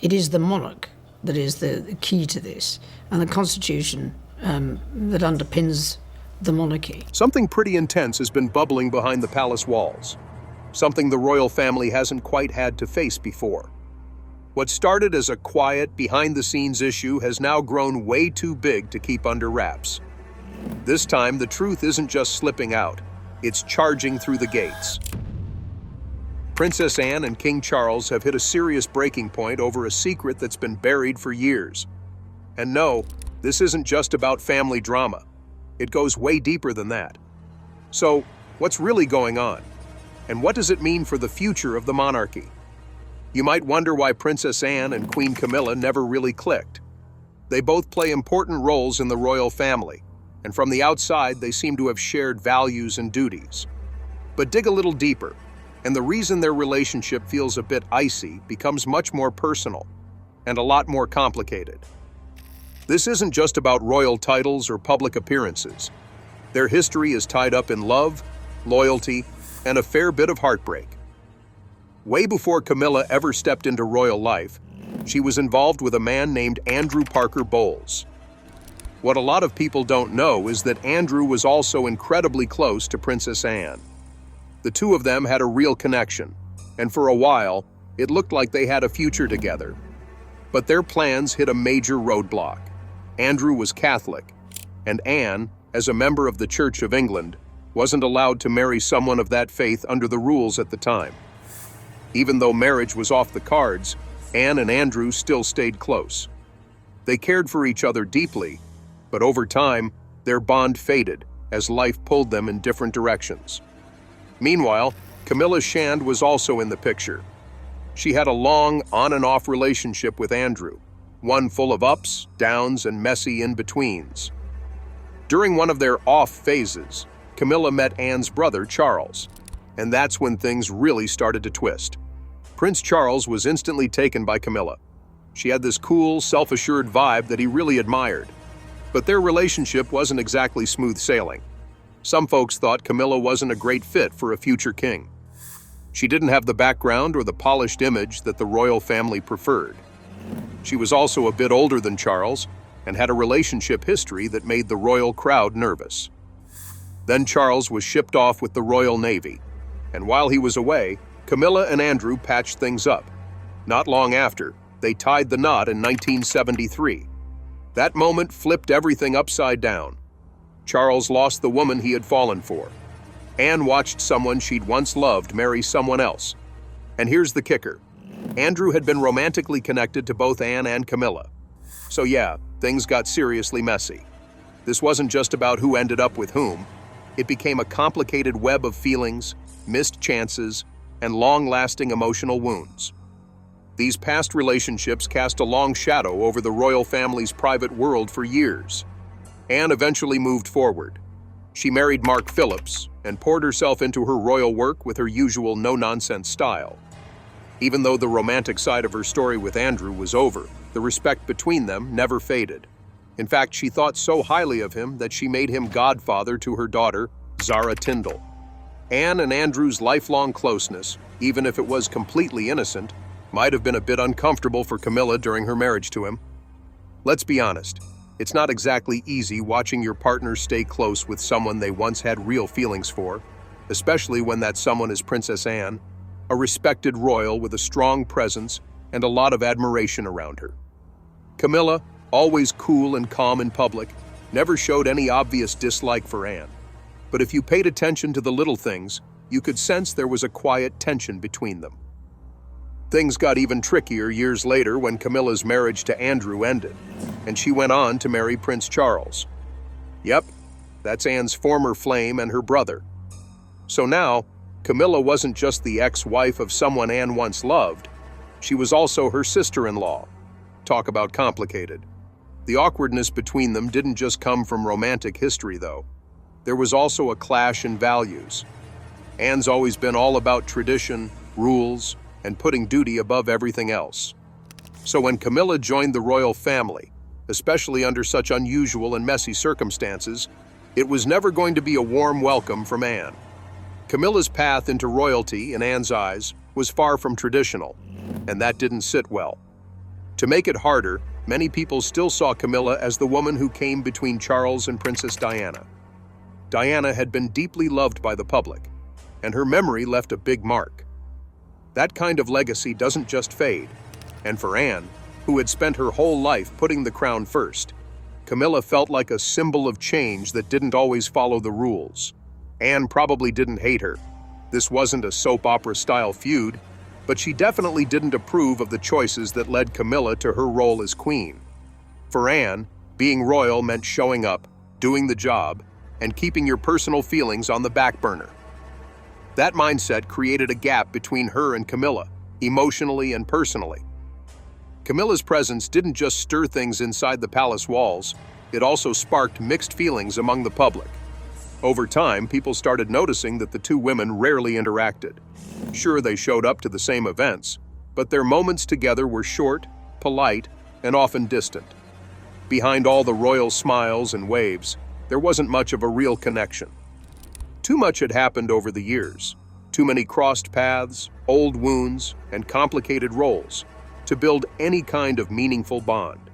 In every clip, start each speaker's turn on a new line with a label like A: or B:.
A: It is the monarch that is the key to this, and the constitution that underpins the monarchy.
B: Something pretty intense has been bubbling behind the palace walls. Something the royal family hasn't quite had to face before. What started as a quiet, behind-the-scenes issue has now grown way too big to keep under wraps. This time, the truth isn't just slipping out, it's charging through the gates. Princess Anne and King Charles have hit a serious breaking point over a secret that's been buried for years. And no, this isn't just about family drama. It goes way deeper than that. So, what's really going on? And what does it mean for the future of the monarchy? You might wonder why Princess Anne and Queen Camilla never really clicked. They both play important roles in the royal family, and from the outside they seem to have shared values and duties. But dig a little deeper, and the reason their relationship feels a bit icy becomes much more personal and a lot more complicated. This isn't just about royal titles or public appearances. Their history is tied up in love, loyalty, and a fair bit of heartbreak. Way before Camilla ever stepped into royal life, she was involved with a man named Andrew Parker Bowles. What a lot of people don't know is that Andrew was also incredibly close to Princess Anne. The two of them had a real connection, and for a while, it looked like they had a future together. But their plans hit a major roadblock. Andrew was Catholic, and Anne, as a member of the Church of England, wasn't allowed to marry someone of that faith under the rules at the time. Even though marriage was off the cards, Anne and Andrew still stayed close. They cared for each other deeply, but over time, their bond faded as life pulled them in different directions. Meanwhile, Camilla Shand was also in the picture. She had a long on-and-off relationship with Andrew, one full of ups, downs, and messy in-betweens. During one of their off phases, Camilla met Anne's brother, Charles, and that's when things really started to twist. Prince Charles was instantly taken by Camilla. She had this cool, self-assured vibe that he really admired. But their relationship wasn't exactly smooth sailing. Some folks thought Camilla wasn't a great fit for a future king. She didn't have the background or the polished image that the royal family preferred. She was also a bit older than Charles and had a relationship history that made the royal crowd nervous. Then Charles was shipped off with the Royal Navy, and while he was away, Camilla and Andrew patched things up. Not long after, they tied the knot in 1973. That moment flipped everything upside down. Charles lost the woman he had fallen for. Anne watched someone she'd once loved marry someone else. And here's the kicker. Andrew had been romantically connected to both Anne and Camilla. So yeah, things got seriously messy. This wasn't just about who ended up with whom. It became a complicated web of feelings, missed chances, and long-lasting emotional wounds. These past relationships cast a long shadow over the royal family's private world for years. Anne eventually moved forward. She married Mark Phillips and poured herself into her royal work with her usual no-nonsense style. Even though the romantic side of her story with Andrew was over, the respect between them never faded. In fact, she thought so highly of him that she made him godfather to her daughter, Zara Tyndall. Anne and Andrew's lifelong closeness, even if it was completely innocent, might have been a bit uncomfortable for Camilla during her marriage to him. Let's be honest, it's not exactly easy watching your partner stay close with someone they once had real feelings for, especially when that someone is Princess Anne, a respected royal with a strong presence and a lot of admiration around her. Camilla, always cool and calm in public, never showed any obvious dislike for Anne. But if you paid attention to the little things, you could sense there was a quiet tension between them. Things got even trickier years later when Camilla's marriage to Andrew ended, and she went on to marry Prince Charles. Yep, that's Anne's former flame and her brother. So now, Camilla wasn't just the ex-wife of someone Anne once loved, she was also her sister-in-law. Talk about complicated. The awkwardness between them didn't just come from romantic history, though. There was also a clash in values. Anne's always been all about tradition, rules, and putting duty above everything else. So when Camilla joined the royal family, especially under such unusual and messy circumstances, it was never going to be a warm welcome from Anne. Camilla's path into royalty, in Anne's eyes, was far from traditional, and that didn't sit well. To make it harder, many people still saw Camilla as the woman who came between Charles and Princess Diana. Diana had been deeply loved by the public, and her memory left a big mark. That kind of legacy doesn't just fade, and for Anne, who had spent her whole life putting the crown first, Camilla felt like a symbol of change that didn't always follow the rules. Anne probably didn't hate her. This wasn't a soap opera-style feud, but she definitely didn't approve of the choices that led Camilla to her role as queen. For Anne, being royal meant showing up, doing the job, and keeping your personal feelings on the back burner. That mindset created a gap between her and Camilla, emotionally and personally. Camilla's presence didn't just stir things inside the palace walls, it also sparked mixed feelings among the public. Over time, people started noticing that the two women rarely interacted. Sure, they showed up to the same events, but their moments together were short, polite, and often distant. Behind all the royal smiles and waves, there wasn't much of a real connection. Too much had happened over the years. Too many crossed paths, old wounds, and complicated roles to build any kind of meaningful bond.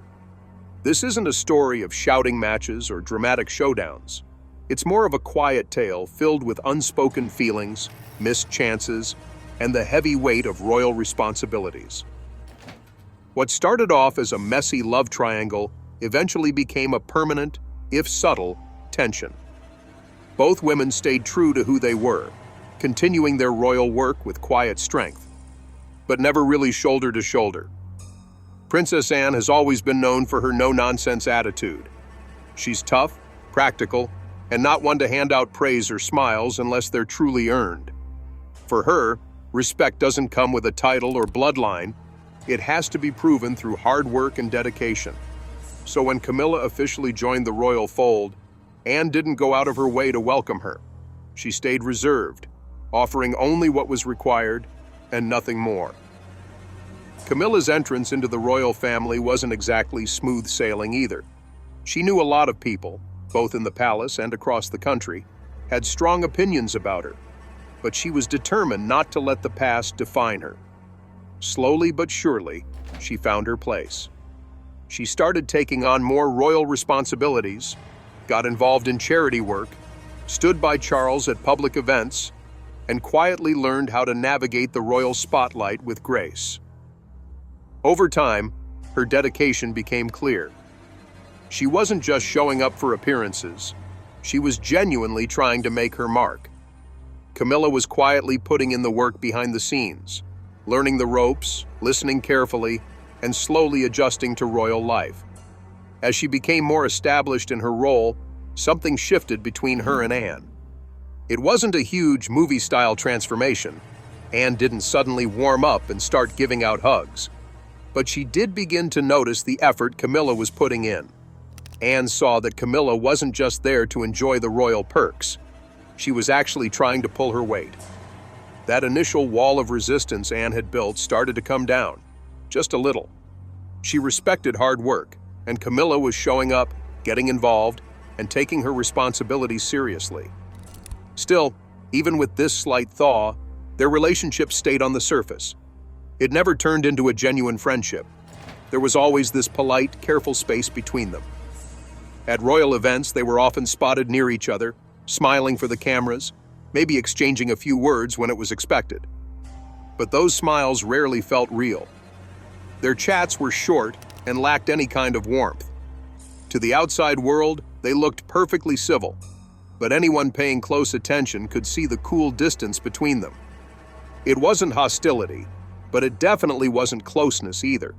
B: This isn't a story of shouting matches or dramatic showdowns. It's more of a quiet tale filled with unspoken feelings, missed chances, and the heavy weight of royal responsibilities. What started off as a messy love triangle eventually became a permanent, if subtle, tension. Both women stayed true to who they were, continuing their royal work with quiet strength, but never really shoulder to shoulder. Princess Anne has always been known for her no-nonsense attitude. She's tough, practical, and not one to hand out praise or smiles unless they're truly earned. For her, respect doesn't come with a title or bloodline. It has to be proven through hard work and dedication. So when Camilla officially joined the royal fold, Anne didn't go out of her way to welcome her. She stayed reserved, offering only what was required and nothing more. Camilla's entrance into the royal family wasn't exactly smooth sailing either. She knew a lot of people, both in the palace and across the country, had strong opinions about her, but she was determined not to let the past define her. Slowly but surely, she found her place. She started taking on more royal responsibilities, got involved in charity work, stood by Charles at public events, and quietly learned how to navigate the royal spotlight with grace. Over time, her dedication became clear. She wasn't just showing up for appearances, she was genuinely trying to make her mark. Camilla was quietly putting in the work behind the scenes, learning the ropes, listening carefully, and slowly adjusting to royal life. As she became more established in her role, something shifted between her and Anne. It wasn't a huge movie-style transformation. Anne didn't suddenly warm up and start giving out hugs. But she did begin to notice the effort Camilla was putting in. Anne saw that Camilla wasn't just there to enjoy the royal perks. She was actually trying to pull her weight. That initial wall of resistance Anne had built started to come down, just a little. She respected hard work, and Camilla was showing up, getting involved, and taking her responsibilities seriously. Still, even with this slight thaw, their relationship stayed on the surface. It never turned into a genuine friendship. There was always this polite, careful space between them. At royal events, they were often spotted near each other, smiling for the cameras, maybe exchanging a few words when it was expected. But those smiles rarely felt real. Their chats were short and lacked any kind of warmth. To the outside world, they looked perfectly civil, but anyone paying close attention could see the cool distance between them. It wasn't hostility, but it definitely wasn't closeness either.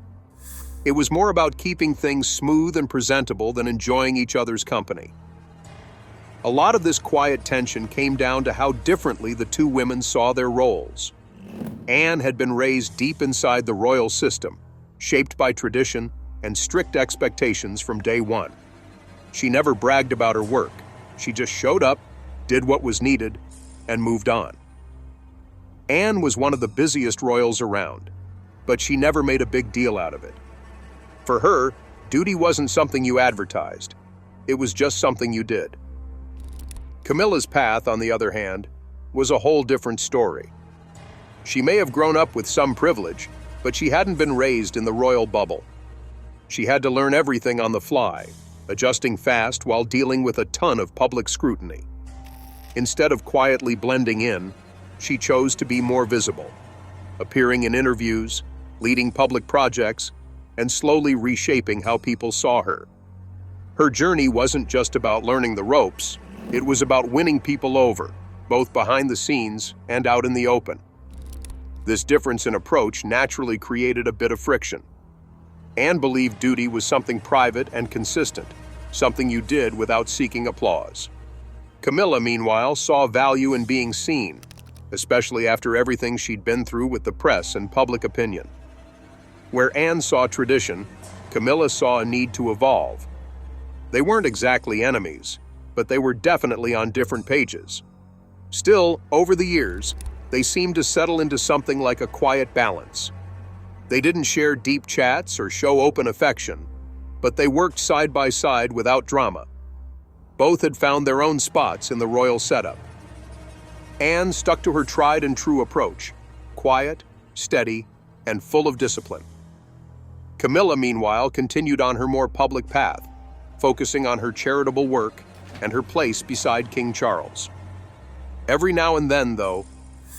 B: It was more about keeping things smooth and presentable than enjoying each other's company. A lot of this quiet tension came down to how differently the two women saw their roles. Anne had been raised deep inside the royal system, shaped by tradition and strict expectations from day one. She never bragged about her work. She just showed up, did what was needed, and moved on. Anne was one of the busiest royals around, but she never made a big deal out of it. For her, duty wasn't something you advertised. It was just something you did. Camilla's path, on the other hand, was a whole different story. She may have grown up with some privilege, but she hadn't been raised in the royal bubble. She had to learn everything on the fly, adjusting fast while dealing with a ton of public scrutiny. Instead of quietly blending in, she chose to be more visible, appearing in interviews, leading public projects, and slowly reshaping how people saw her. Her journey wasn't just about learning the ropes, it was about winning people over, both behind the scenes and out in the open. This difference in approach naturally created a bit of friction. Anne believed duty was something private and consistent, something you did without seeking applause. Camilla, meanwhile, saw value in being seen, especially after everything she'd been through with the press and public opinion. Where Anne saw tradition, Camilla saw a need to evolve. They weren't exactly enemies, but they were definitely on different pages. Still, over the years, they seemed to settle into something like a quiet balance. They didn't share deep chats or show open affection, but they worked side by side without drama. Both had found their own spots in the royal setup. Anne stuck to her tried and true approach, quiet, steady, and full of discipline. Camilla, meanwhile, continued on her more public path, focusing on her charitable work and her place beside King Charles. Every now and then, though,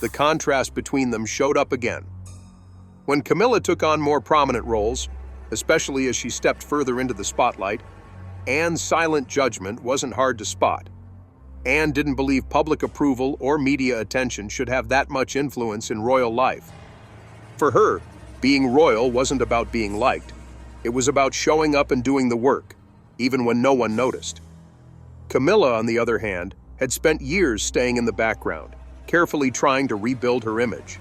B: the contrast between them showed up again. When Camilla took on more prominent roles, especially as she stepped further into the spotlight, Anne's silent judgment wasn't hard to spot. Anne didn't believe public approval or media attention should have that much influence in royal life. For her, being royal wasn't about being liked. It was about showing up and doing the work, even when no one noticed. Camilla, on the other hand, had spent years staying in the background, carefully trying to rebuild her image.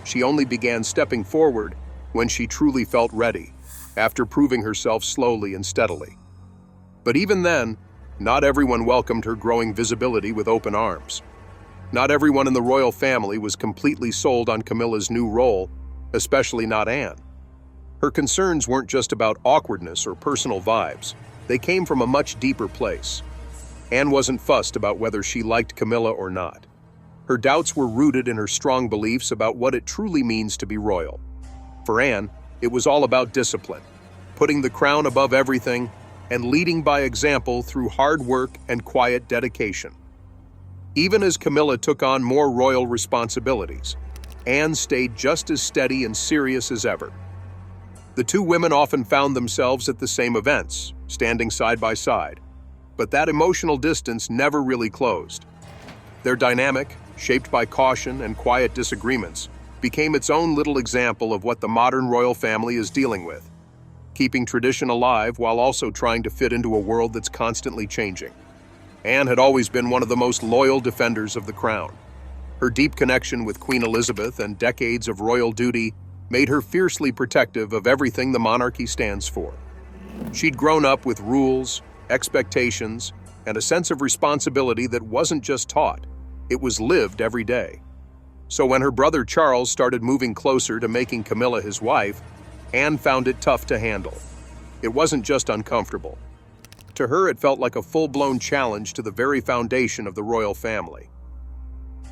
B: She only began stepping forward when she truly felt ready, after proving herself slowly and steadily. But even then, not everyone welcomed her growing visibility with open arms. Not everyone in the royal family was completely sold on Camilla's new role, especially not Anne. Her concerns weren't just about awkwardness or personal vibes. They came from a much deeper place. Anne wasn't fussed about whether she liked Camilla or not. Her doubts were rooted in her strong beliefs about what it truly means to be royal. For Anne, it was all about discipline, putting the crown above everything, and leading by example through hard work and quiet dedication. Even as Camilla took on more royal responsibilities, Anne stayed just as steady and serious as ever. The two women often found themselves at the same events, standing side by side, but that emotional distance never really closed. Their dynamic, shaped by caution and quiet disagreements, became its own little example of what the modern royal family is dealing with, keeping tradition alive while also trying to fit into a world that's constantly changing. Anne had always been one of the most loyal defenders of the crown. Her deep connection with Queen Elizabeth and decades of royal duty made her fiercely protective of everything the monarchy stands for. She'd grown up with rules, expectations, and a sense of responsibility that wasn't just taught, it was lived every day. So when her brother Charles started moving closer to making Camilla his wife, Anne found it tough to handle. It wasn't just uncomfortable. To her, it felt like a full-blown challenge to the very foundation of the royal family.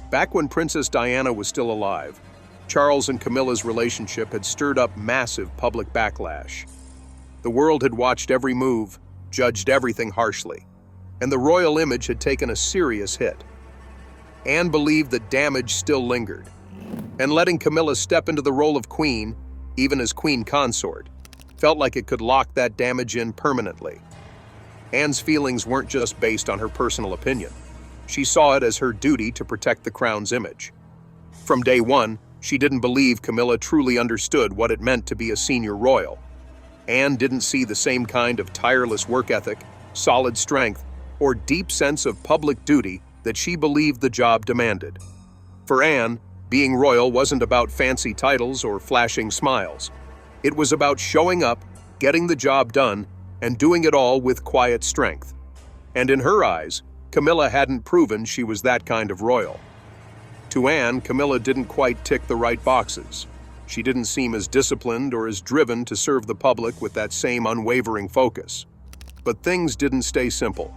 B: Back when Princess Diana was still alive, Charles and Camilla's relationship had stirred up massive public backlash. The world had watched every move, judged everything harshly, and the royal image had taken a serious hit. Anne believed that damage still lingered, and letting Camilla step into the role of queen, even as queen consort, felt like it could lock that damage in permanently. Anne's feelings weren't just based on her personal opinion. She saw it as her duty to protect the crown's image. From day one, she didn't believe Camilla truly understood what it meant to be a senior royal. Anne didn't see the same kind of tireless work ethic, solid strength, or deep sense of public duty that she believed the job demanded. For Anne, being royal wasn't about fancy titles or flashing smiles. It was about showing up, getting the job done, and doing it all with quiet strength. And in her eyes, Camilla hadn't proven she was that kind of royal. To Anne, Camilla didn't quite tick the right boxes. She didn't seem as disciplined or as driven to serve the public with that same unwavering focus. But things didn't stay simple.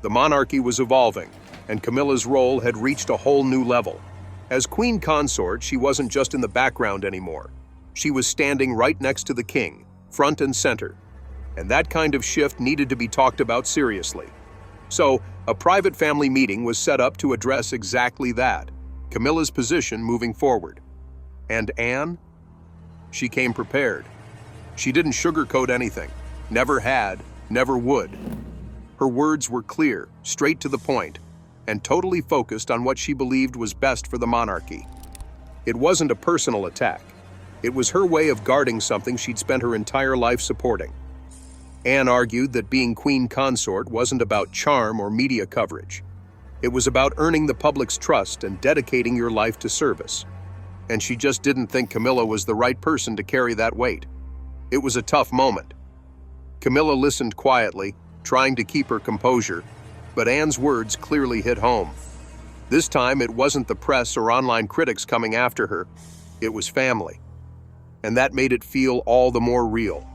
B: The monarchy was evolving, and Camilla's role had reached a whole new level. As queen consort, she wasn't just in the background anymore. She was standing right next to the king, front and center, and that kind of shift needed to be talked about seriously. So, a private family meeting was set up to address exactly that, Camilla's position moving forward. And Anne? She came prepared. She didn't sugarcoat anything. Never had, never would. Her words were clear, straight to the point, and totally focused on what she believed was best for the monarchy. It wasn't a personal attack. It was her way of guarding something she'd spent her entire life supporting. Anne argued that being queen consort wasn't about charm or media coverage. It was about earning the public's trust and dedicating your life to service. And she just didn't think Camilla was the right person to carry that weight. It was a tough moment. Camilla listened quietly, trying to keep her composure, but Anne's words clearly hit home. This time, it wasn't the press or online critics coming after her. It was family. And that made it feel all the more real.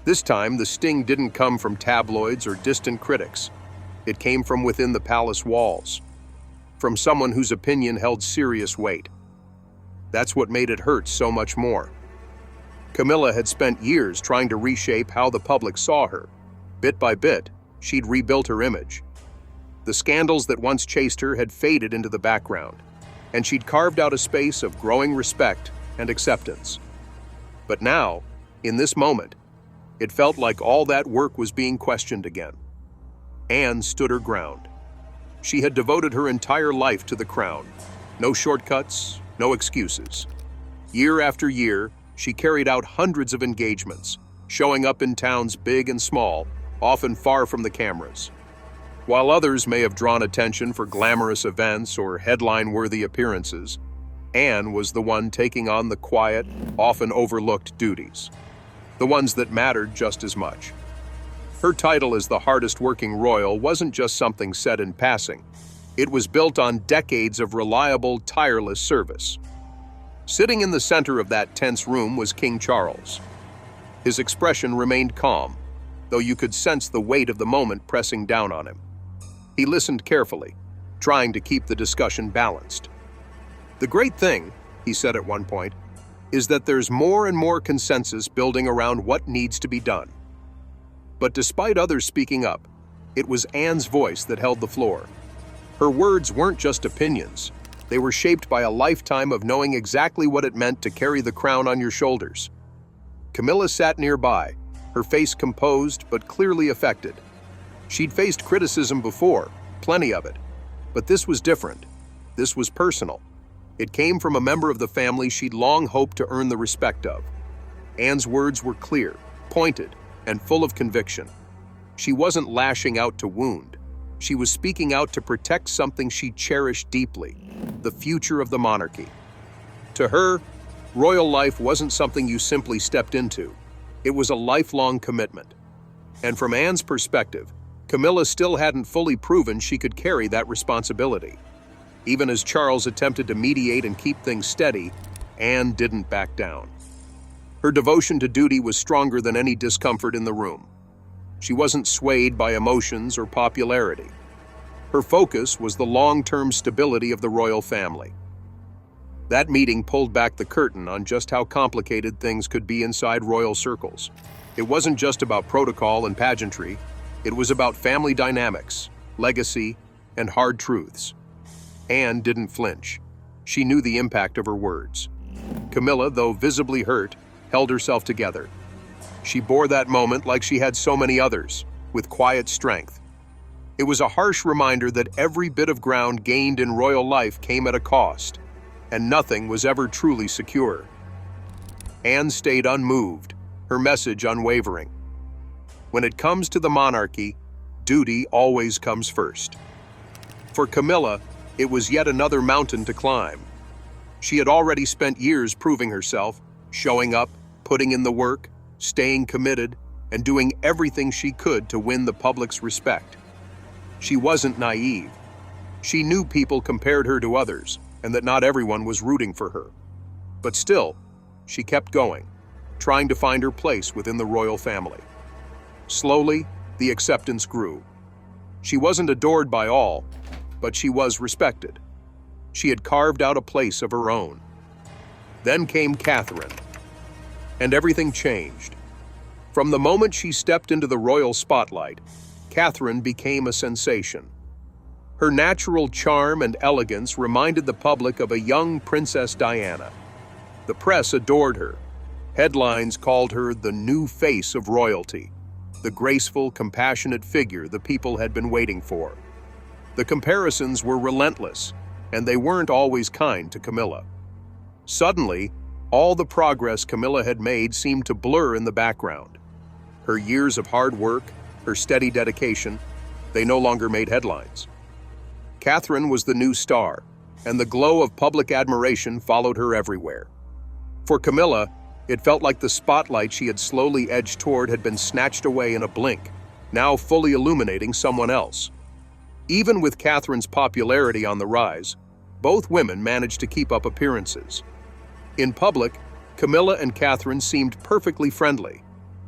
B: This time, the sting didn't come from tabloids or distant critics. It came from within the palace walls, from someone whose opinion held serious weight. That's what made it hurt so much more. Camilla had spent years trying to reshape how the public saw her. Bit by bit, she'd rebuilt her image. The scandals that once chased her had faded into the background, and she'd carved out a space of growing respect and acceptance. But now, in this moment, it felt like all that work was being questioned again. Anne stood her ground. She had devoted her entire life to the crown. No shortcuts, no excuses. Year after year, she carried out hundreds of engagements, showing up in towns big and small, often far from the cameras. While others may have drawn attention for glamorous events or headline-worthy appearances, Anne was the one taking on the quiet, often overlooked duties. The ones that mattered just as much. Her title as the hardest-working royal wasn't just something said in passing. It was built on decades of reliable, tireless service. Sitting in the center of that tense room was King Charles. His expression remained calm, though you could sense the weight of the moment pressing down on him. He listened carefully, trying to keep the discussion balanced. "The great thing," he said at one point, "is that there's more and more consensus building around what needs to be done." But despite others speaking up, it was Anne's voice that held the floor. Her words weren't just opinions. They were shaped by a lifetime of knowing exactly what it meant to carry the crown on your shoulders. Camilla sat nearby, her face composed but clearly affected. She'd faced criticism before, plenty of it. But this was different. This was personal. It came from a member of the family she'd long hoped to earn the respect of. Anne's words were clear, pointed, and full of conviction. She wasn't lashing out to wound. She was speaking out to protect something she cherished deeply, the future of the monarchy. To her, royal life wasn't something you simply stepped into. It was a lifelong commitment. And from Anne's perspective, Camilla still hadn't fully proven she could carry that responsibility. Even as Charles attempted to mediate and keep things steady, Anne didn't back down. Her devotion to duty was stronger than any discomfort in the room. She wasn't swayed by emotions or popularity. Her focus was the long-term stability of the royal family. That meeting pulled back the curtain on just how complicated things could be inside royal circles. It wasn't just about protocol and pageantry. It was about family dynamics, legacy, and hard truths. Anne didn't flinch. She knew the impact of her words. Camilla, though visibly hurt, held herself together. She bore that moment like she had so many others, with quiet strength. It was a harsh reminder that every bit of ground gained in royal life came at a cost, and nothing was ever truly secure. Anne stayed unmoved, her message unwavering. When it comes to the monarchy, duty always comes first. For Camilla, it was yet another mountain to climb. She had already spent years proving herself, showing up, putting in the work, staying committed, and doing everything she could to win the public's respect. She wasn't naive. She knew people compared her to others, and that not everyone was rooting for her. But still, she kept going, trying to find her place within the royal family. Slowly, the acceptance grew. She wasn't adored by all, but she was respected. She had carved out a place of her own. Then came Catherine, and everything changed. From the moment she stepped into the royal spotlight, Catherine became a sensation. Her natural charm and elegance reminded the public of a young Princess Diana. The press adored her. Headlines called her the new face of royalty, the graceful, compassionate figure the people had been waiting for. The comparisons were relentless, and they weren't always kind to Camilla. Suddenly, all the progress Camilla had made seemed to blur in the background. Her years of hard work, her steady dedication, they no longer made headlines. Catherine was the new star, and the glow of public admiration followed her everywhere. For Camilla, it felt like the spotlight she had slowly edged toward had been snatched away in a blink, now fully illuminating someone else. Even with Catherine's popularity on the rise, both women managed to keep up appearances. In public, Camilla and Catherine seemed perfectly friendly.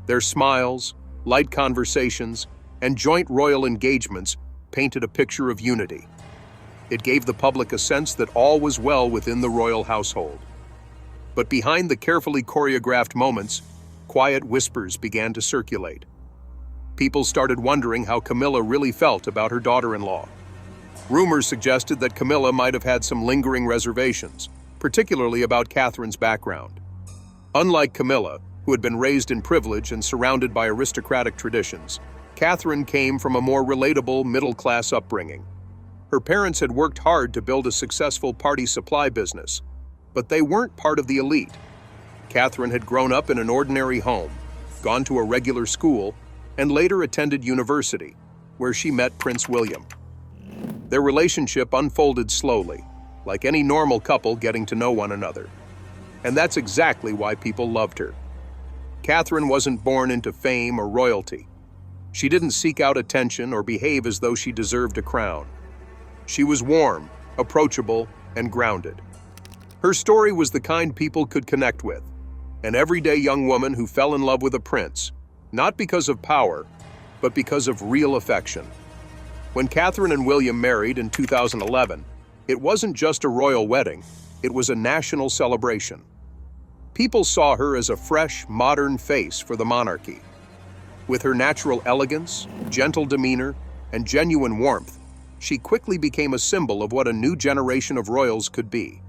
B: Their smiles, light conversations, and joint royal engagements painted a picture of unity. It gave the public a sense that all was well within the royal household. But behind the carefully choreographed moments, quiet whispers began to circulate. People started wondering how Camilla really felt about her daughter-in-law. Rumors suggested that Camilla might have had some lingering reservations, particularly about Catherine's background. Unlike Camilla, who had been raised in privilege and surrounded by aristocratic traditions, Catherine came from a more relatable middle-class upbringing. Her parents had worked hard to build a successful party supply business, but they weren't part of the elite. Catherine had grown up in an ordinary home, gone to a regular school, and later attended university, where she met Prince William. Their relationship unfolded slowly, like any normal couple getting to know one another. And that's exactly why people loved her. Catherine wasn't born into fame or royalty. She didn't seek out attention or behave as though she deserved a crown. She was warm, approachable, and grounded. Her story was the kind people could connect with, an everyday young woman who fell in love with a prince, not because of power, but because of real affection. When Catherine and William married in 2011, it wasn't just a royal wedding, it was a national celebration. People saw her as a fresh, modern face for the monarchy. With her natural elegance, gentle demeanor, and genuine warmth, she quickly became a symbol of what a new generation of royals could be.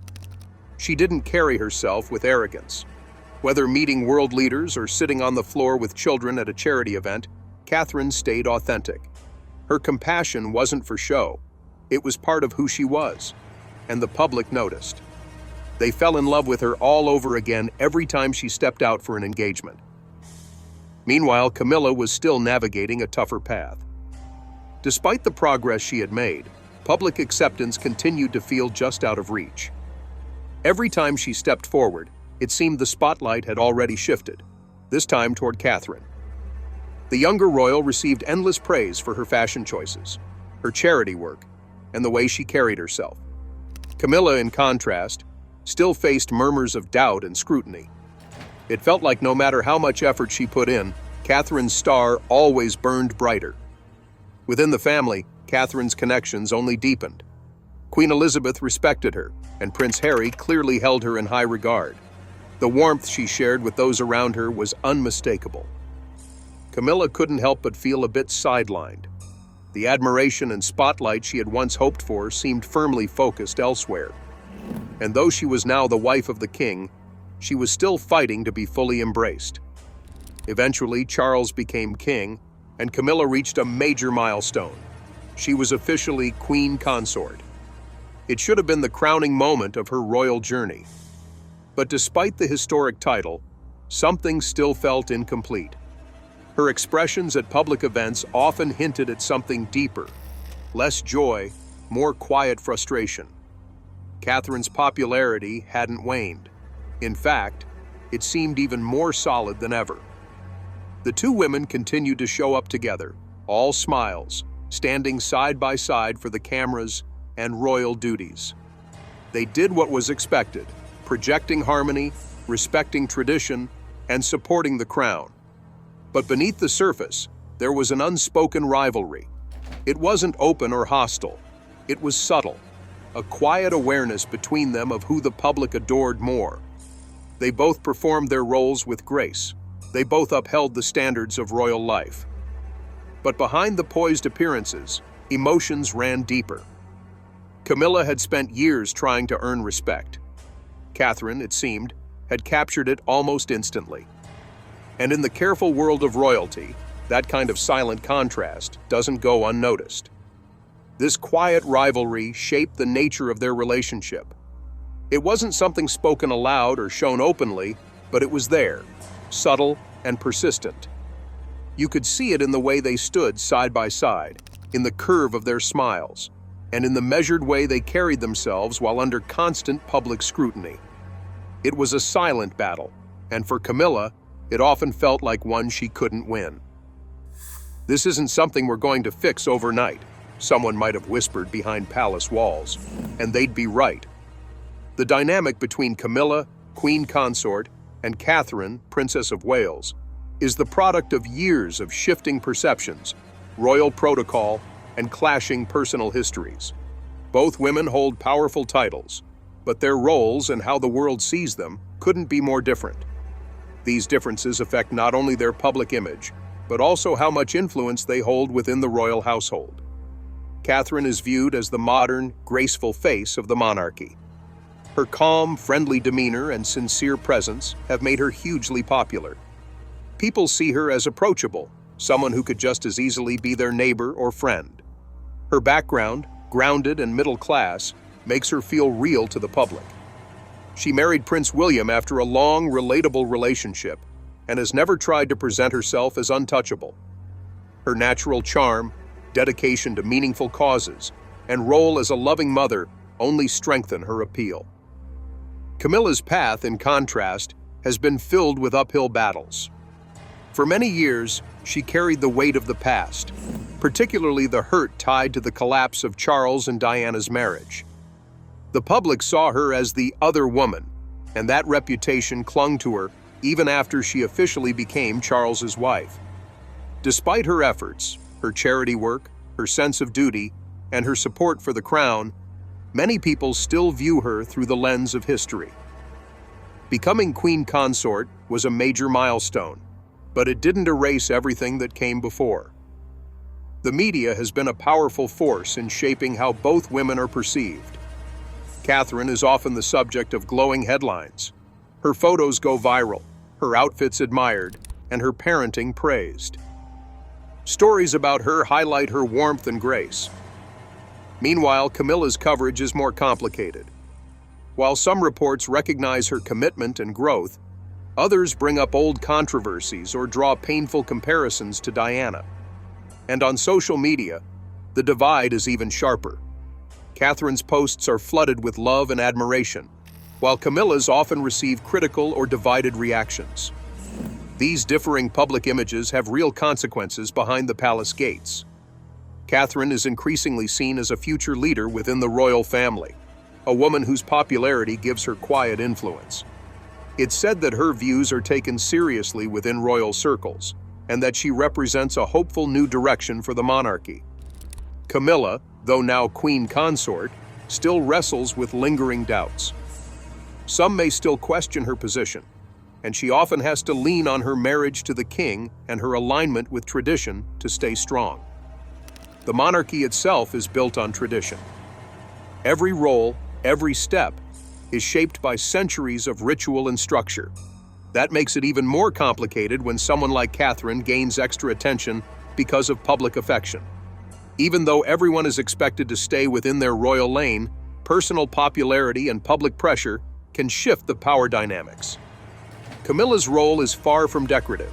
B: She didn't carry herself with arrogance. Whether meeting world leaders or sitting on the floor with children at a charity event, Catherine stayed authentic. Her compassion wasn't for show. It was part of who she was, and the public noticed. They fell in love with her all over again every time she stepped out for an engagement. Meanwhile, Camilla was still navigating a tougher path. Despite the progress she had made, public acceptance continued to feel just out of reach. Every time she stepped forward, it seemed the spotlight had already shifted, this time toward Catherine. The younger royal received endless praise for her fashion choices, her charity work, and the way she carried herself. Camilla, in contrast, still faced murmurs of doubt and scrutiny. It felt like no matter how much effort she put in, Catherine's star always burned brighter. Within the family, Catherine's connections only deepened. Queen Elizabeth respected her, and Prince Harry clearly held her in high regard. The warmth she shared with those around her was unmistakable. Camilla couldn't help but feel a bit sidelined. The admiration and spotlight she had once hoped for seemed firmly focused elsewhere. And though she was now the wife of the king, she was still fighting to be fully embraced. Eventually, Charles became king, and Camilla reached a major milestone. She was officially queen consort. It should have been the crowning moment of her royal journey. But despite the historic title, something still felt incomplete. Her expressions at public events often hinted at something deeper, less joy, more quiet frustration. Catherine's popularity hadn't waned. In fact, it seemed even more solid than ever. The two women continued to show up together, all smiles, standing side by side for the cameras and royal duties. They did what was expected, projecting harmony, respecting tradition, and supporting the crown. But beneath the surface, there was an unspoken rivalry. It wasn't open or hostile. It was subtle, a quiet awareness between them of who the public adored more. They both performed their roles with grace, They both upheld the standards of royal life. But behind the poised appearances, emotions ran deeper. Camilla had spent years trying to earn respect. Catherine, it seemed, had captured it almost instantly. And in the careful world of royalty, that kind of silent contrast doesn't go unnoticed. This quiet rivalry shaped the nature of their relationship. It wasn't something spoken aloud or shown openly, but it was there, subtle and persistent. You could see it in the way they stood side by side, in the curve of their smiles, and in the measured way they carried themselves while under constant public scrutiny. It was a silent battle, and for Camilla, it often felt like one she couldn't win. "This isn't something we're going to fix overnight," someone might have whispered behind palace walls, and they'd be right. The dynamic between Camilla, Queen Consort, and Catherine, Princess of Wales, is the product of years of shifting perceptions, royal protocol, and clashing personal histories. Both women hold powerful titles, but their roles and how the world sees them couldn't be more different. These differences affect not only their public image, but also how much influence they hold within the royal household. Catherine is viewed as the modern, graceful face of the monarchy. Her calm, friendly demeanor and sincere presence have made her hugely popular. People see her as approachable, someone who could just as easily be their neighbor or friend. Her background, grounded and middle class, makes her feel real to the public. She married Prince William after a long, relatable relationship and has never tried to present herself as untouchable. Her natural charm, dedication to meaningful causes, and role as a loving mother only strengthen her appeal. Camilla's path, in contrast, has been filled with uphill battles. For many years, she carried the weight of the past, particularly the hurt tied to the collapse of Charles and Diana's marriage. The public saw her as the other woman, and that reputation clung to her even after she officially became Charles's wife. Despite her efforts, her charity work, her sense of duty, and her support for the crown, many people still view her through the lens of history. Becoming Queen Consort was a major milestone, but it didn't erase everything that came before. The media has been a powerful force in shaping how both women are perceived. Catherine is often the subject of glowing headlines. Her photos go viral, her outfits admired, and her parenting praised. Stories about her highlight her warmth and grace. Meanwhile, Camilla's coverage is more complicated. While some reports recognize her commitment and growth, others bring up old controversies or draw painful comparisons to Diana. And on social media, the divide is even sharper. Catherine's posts are flooded with love and admiration, while Camilla's often receive critical or divided reactions. These differing public images have real consequences behind the palace gates. Catherine is increasingly seen as a future leader within the royal family, a woman whose popularity gives her quiet influence. It's said that her views are taken seriously within royal circles, and that she represents a hopeful new direction for the monarchy. Camilla, though now Queen Consort, still wrestles with lingering doubts. Some may still question her position, and she often has to lean on her marriage to the king and her alignment with tradition to stay strong. The monarchy itself is built on tradition. Every role, every step, is shaped by centuries of ritual and structure. That makes it even more complicated when someone like Catherine gains extra attention because of public affection. Even though everyone is expected to stay within their royal lane, personal popularity and public pressure can shift the power dynamics. Camilla's role is far from decorative.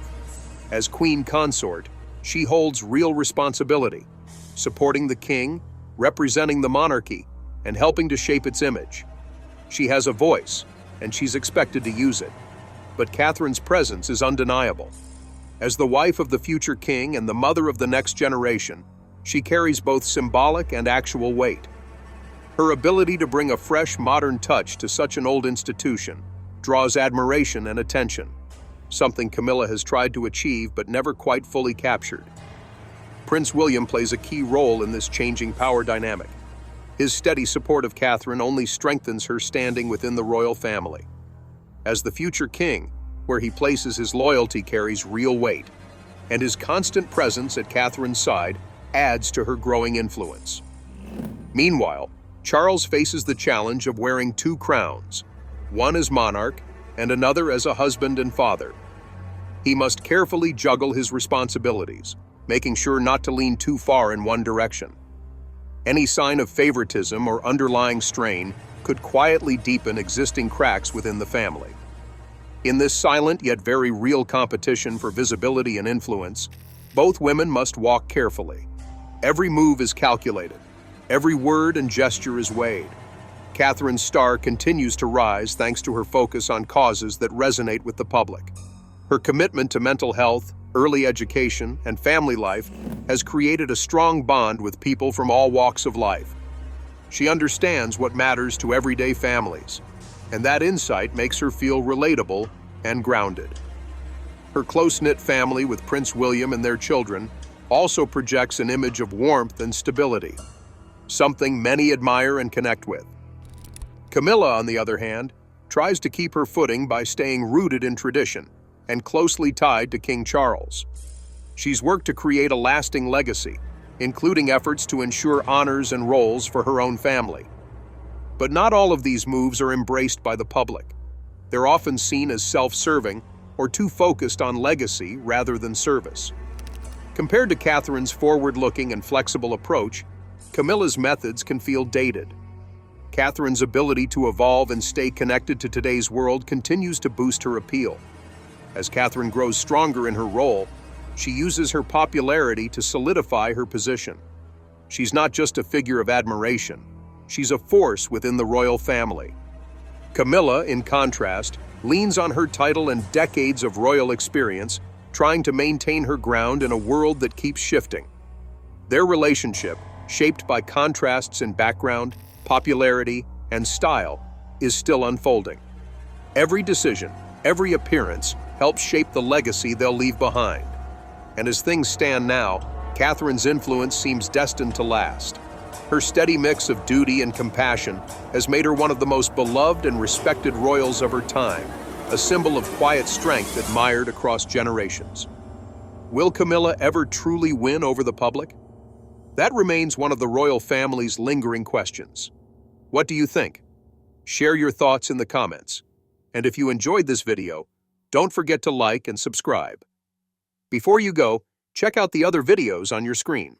B: As Queen Consort, she holds real responsibility, supporting the king, representing the monarchy, and helping to shape its image. She has a voice, and she's expected to use it. But Catherine's presence is undeniable. As the wife of the future king and the mother of the next generation, she carries both symbolic and actual weight. Her ability to bring a fresh, modern touch to such an old institution draws admiration and attention, something Camilla has tried to achieve but never quite fully captured. Prince William plays a key role in this changing power dynamic. His steady support of Catherine only strengthens her standing within the royal family. As the future king, where he places his loyalty carries real weight, and his constant presence at Catherine's side adds to her growing influence. Meanwhile, Charles faces the challenge of wearing two crowns, one as monarch and another as a husband and father. He must carefully juggle his responsibilities, making sure not to lean too far in one direction. Any sign of favoritism or underlying strain could quietly deepen existing cracks within the family. In this silent yet very real competition for visibility and influence, both women must walk carefully. Every move is calculated. Every word and gesture is weighed. Catherine's star continues to rise thanks to her focus on causes that resonate with the public. Her commitment to mental health, early education, and family life has created a strong bond with people from all walks of life. She understands what matters to everyday families, and that insight makes her feel relatable and grounded. Her close-knit family with Prince William and their children also projects an image of warmth and stability, something many admire and connect with. Camilla, on the other hand, tries to keep her footing by staying rooted in tradition and closely tied to King Charles. She's worked to create a lasting legacy, including efforts to ensure honors and roles for her own family. But not all of these moves are embraced by the public. They're often seen as self-serving or too focused on legacy rather than service. Compared to Catherine's forward-looking and flexible approach, Camilla's methods can feel dated. Catherine's ability to evolve and stay connected to today's world continues to boost her appeal. As Catherine grows stronger in her role, she uses her popularity to solidify her position. She's not just a figure of admiration, she's a force within the royal family. Camilla, in contrast, leans on her title and decades of royal experience, trying to maintain her ground in a world that keeps shifting. Their relationship, shaped by contrasts in background, popularity, and style, is still unfolding. Every decision, every appearance, helps shape the legacy they'll leave behind. And as things stand now, Catherine's influence seems destined to last. Her steady mix of duty and compassion has made her one of the most beloved and respected royals of her time, a symbol of quiet strength admired across generations. Will Camilla ever truly win over the public? That remains one of the royal family's lingering questions. What do you think? Share your thoughts in the comments. And if you enjoyed this video, don't forget to like and subscribe. Before you go, check out the other videos on your screen.